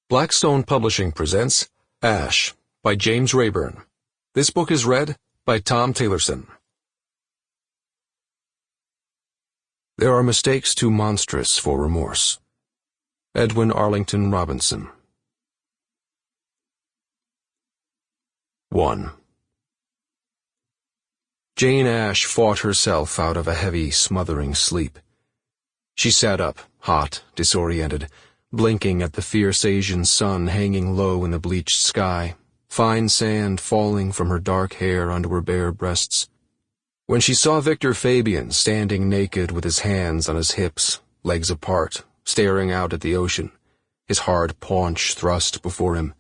Blackstone Publishing presents Ash by James Rayburn. This book is read by Tom Taylorson. There are mistakes too monstrous for remorse. Edwin Arlington Robinson. 1. Jane Ash fought herself out of a heavy, smothering sleep. She sat up, hot, disoriented, blinking at the fierce Asian sun hanging low in the bleached sky, fine sand falling from her dark hair onto her bare breasts. When she saw Victor Fabian standing naked with his hands on his hips, legs apart, staring out at the ocean, his hard paunch thrust before him,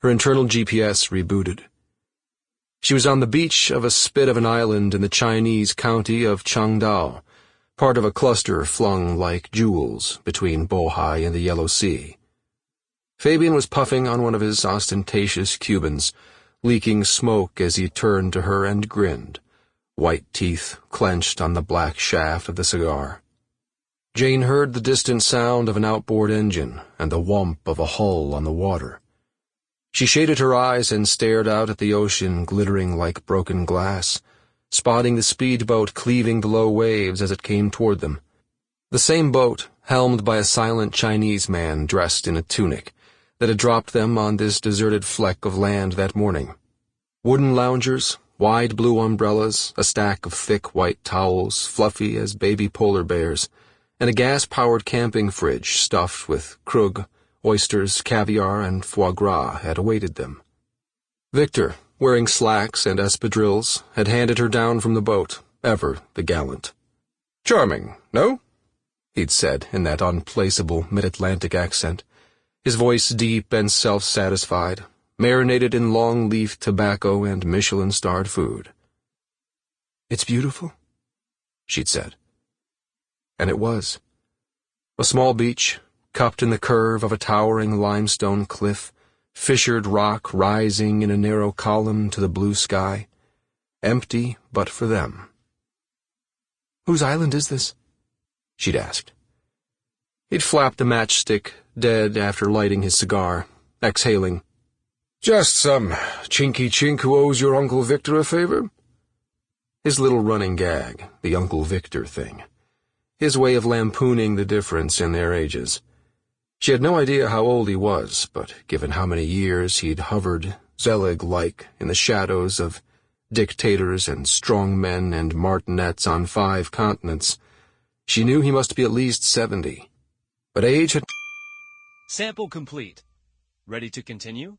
her internal GPS rebooted. She was on the beach of a spit of an island in the Chinese county of Changdao, part of a cluster flung like jewels between Bohai and the Yellow Sea. Fabian was puffing on one of his ostentatious Cubans, leaking smoke as he turned to her and grinned, white teeth clenched on the black shaft of the cigar. Jane heard the distant sound of an outboard engine and the whomp of a hull on the water. She shaded her eyes and stared out at the ocean glittering like broken glass, spotting the speedboat cleaving the low waves as it came toward them. The same boat, helmed by a silent Chinese man dressed in a tunic, that had dropped them on this deserted fleck of land that morning. Wooden loungers, wide blue umbrellas, a stack of thick white towels, fluffy as baby polar bears, and a gas-powered camping fridge stuffed with krug, oysters, caviar, and foie gras had awaited them. Victor, wearing slacks and espadrilles, had handed her down from the boat, ever the gallant. "Charming, no?" he'd said in that unplaceable mid-Atlantic accent, his voice deep and self-satisfied, marinated in long-leaf tobacco and Michelin-starred food. "It's beautiful," she'd said. And it was. A small beach, cupped in the curve of a towering limestone cliff, fissured rock rising in a narrow column to the blue sky, empty but for them. "Whose island is this?" she'd asked. He'd flapped the matchstick, dead after lighting his cigar, exhaling, "Just some chinky chink who owes your Uncle Victor a favor." His little running gag, the Uncle Victor thing. His way of lampooning the difference in their ages. She had no idea how old he was, but given how many years he'd hovered, Zelig-like, in the shadows of dictators and strong men and martinets on 5 continents, she knew he must be at least 70. But age had... Sample complete. Ready to continue?